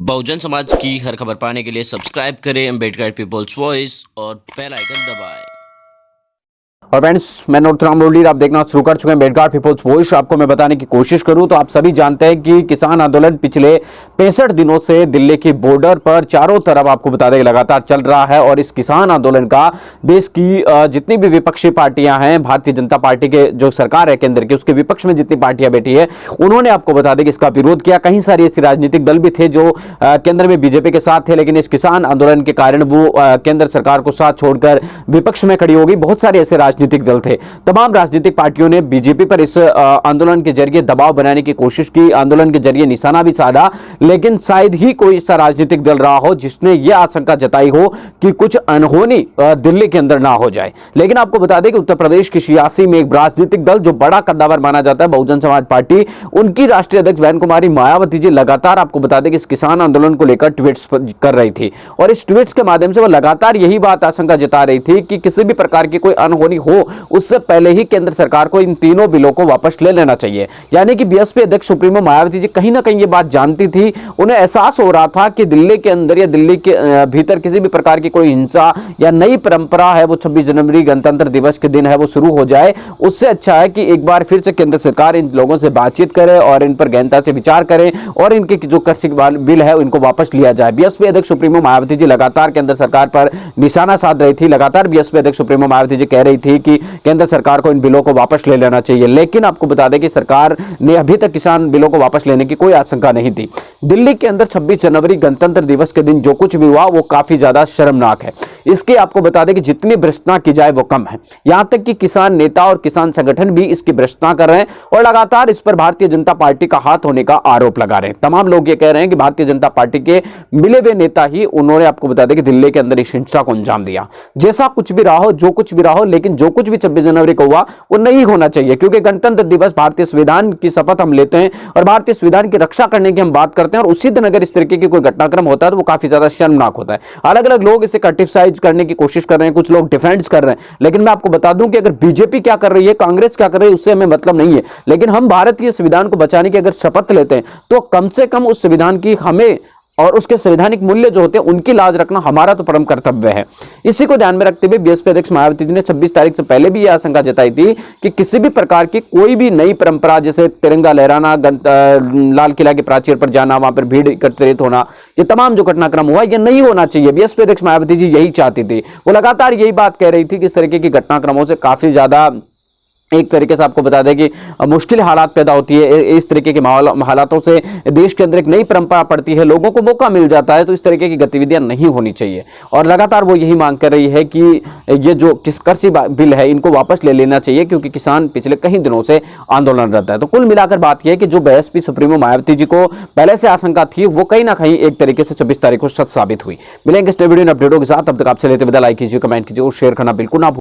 बहुजन समाज की हर खबर पाने के लिए सब्सक्राइब करें अम्बेडकर पीपल्स वॉइस और बेल आइकन दबाएं। और फ्रेंड्स, मैं नोटराम मुरली, आप देखना शुरू कर चुके हैं अम्बेडकर पीपल्स वॉइस। आपको मैं बताने की कोशिश करूं तो आप सभी जानते हैं कि किसान आंदोलन पिछले 65 दिनों से दिल्ली की बॉर्डर पर चारों तरफ आपको बता दें लगातार चल रहा है। और इस किसान आंदोलन का देश की जितनी भी विपक्षी पार्टियां हैं, भारतीय जनता पार्टी के जो सरकार है केंद्र की, उसके विपक्ष में जितनी पार्टियां बैठी है, उन्होंने आपको बता दें कि इसका विरोध किया। कई सारे ऐसे राजनीतिक दल भी थे जो केंद्र में बीजेपी के साथ थे, लेकिन इस किसान आंदोलन के कारण वो केंद्र सरकार को साथ छोड़कर विपक्ष में खड़ी हो गई। बहुत सारे ऐसे राजनीतिक दल थे। तमाम राजनीतिक पार्टियों ने बीजेपी पर इस आंदोलन के जरिए दबाव बनाने की कोशिश की, आंदोलन के जरिए निशाना भी साधा, लेकिन शायद ही कोई ऐसा राजनीतिक दल रहा हो जिसने यह आशंका जताई हो कि कुछ अनहोनी दिल्ली के अंदर ना हो जाए। लेकिन आपको बता दें कि उत्तर प्रदेश की सियासी में एक राजनीतिक दल जो बड़ा कद्दावर माना जाता है, बहुजन समाज पार्टी, उनकी राष्ट्रीय अध्यक्ष बहन कुमारी मायावती जी लगातार आपको बता दें कि इस किसान आंदोलन को लेकर ट्वीट्स कर रही थी। और इस ट्वीट्स के माध्यम से वो लगातार यही बात आशंका जता रही थी कि किसी भी प्रकार की कोई अनहोनी हो उससे पहले ही केंद्र सरकार को इन तीनों बिलों को वापस ले लेना चाहिए। यानी कि बीएसपी अध्यक्ष सुप्रीमो मायावती जी कहीं ना कहीं ये बात जानती थी, उन्हें एहसास हो रहा था कि दिल्ली के अंदर या दिल्ली के भीतर किसी भी प्रकार की कोई हिंसा या नई परंपरा है, वो 26 जनवरी गणतंत्र दिवस के दिन है, वो शुरू हो जाए। उससे अच्छा है कि एक बार फिर से केंद्र सरकार इन लोगों से बातचीत करे और इन पर गहनता से विचार करे और इनके जो कृषि बिल है उनको वापस लिया जाए। बीएसपी अध्यक्ष सुप्रीमो मायावती जी लगातार केंद्र सरकार पर निशाना साध रही थी। लगातार बीएसपी अध्यक्ष सुप्रीमो मायावती जी कह रही थी कि केंद्र सरकार को इन बिलों को वापस ले लेना चाहिए, लेकिन आपको बता दें कि सरकार ने अभी तक किसान बिलों को वापस लेने की कोई आशंका नहीं थी। दिल्ली के अंदर 26 जनवरी गणतंत्र दिवस के दिन जो कुछ भी हुआ वो काफी ज्यादा शर्मनाक है। इसके आपको बता दें कि जितनी भ्रष्टता की जाए वो कम है। यहां तक कि किसान नेता और किसान संगठन भी इसकी भ्रष्टता कर रहे हैं और लगातार इस पर भारतीय जनता पार्टी का हाथ होने का आरोप लगा रहे हैं। तमाम लोग ये कह रहे हैं कि भारतीय जनता पार्टी के मिले हुए नेता ही उन्होंने आपको बता दें कि दिल्ली के अंदर इस हिंसा को अंजाम दिया। जैसा कुछ भी रहा हो, जो कुछ भी रहा हो, लेकिन जो कुछ भी 26 जनवरी को हुआ वो नहीं होना चाहिए, क्योंकि गणतंत्र दिवस भारतीय संविधान की शपथ हम लेते हैं और भारतीय संविधान की रक्षा करने की हम बात करते हैं। और उसी दिन अगर इस तरीके की कोई घटनाक्रम होता है तो वो काफी ज्यादा शर्मनाक होता है। अलग अलग लोग इसे क्रिटिसाइज करने की कोशिश कर रहे हैं, कुछ लोग डिफेंड कर रहे हैं, लेकिन मैं आपको बता दूं कि अगर बीजेपी क्या कर रही है, कांग्रेस क्या कर रही है, उससे हमें मतलब नहीं है। लेकिन हम भारतीय संविधान को बचाने की अगर शपथ लेते हैं तो कम से कम उस संविधान की हमें और उसके संवैधानिक मूल्य जो होते हैं उनकी लाज रखना हमारा तो परम कर्तव्य है। इसी को ध्यान में रखते हुए बीएसपी अध्यक्ष मायावती जी ने 26 तारीख से पहले भी यह आशंका जताई थी कि किसी भी प्रकार की कोई भी नई परंपरा, जैसे तिरंगा लहराना, लाल किला के प्राचीर पर जाना, वहां पर भीड़ एकत्रित होना, ये तमाम जो घटनाक्रम हुआ ये नहीं होना चाहिए। बीएसपी अध्यक्ष मायावती जी यही चाहती थी। वो लगातार यही बात कह रही थी कि इस तरीके की घटनाक्रमों से काफी ज्यादा एक तरीके से आपको बता दें कि मुश्किल हालात पैदा होती है। इस तरीके के हालातों से देश के अंदर एक नई परंपरा पड़ती है, लोगों को मौका मिल जाता है, तो इस तरीके की गतिविधियां नहीं होनी चाहिए। और लगातार वो यही मांग कर रही है कि ये जो कृषि बिल है इनको वापस ले लेना चाहिए, क्योंकि किसान पिछले कई दिनों से आंदोलनरत है। तो कुल मिलाकर बात यह है कि जो बीएसपी सुप्रीमो मायावती जी को पहले से आशंका थी वो कहीं ना कहीं एक तरीके से 26 तारीख को सच साबित हुई। मिलेंगे इस वीडियो अपडेटों के साथ, तब तक आपसे लेते विदा। लाइक कीजिए, कमेंट कीजिए और शेयर करना बिल्कुल ना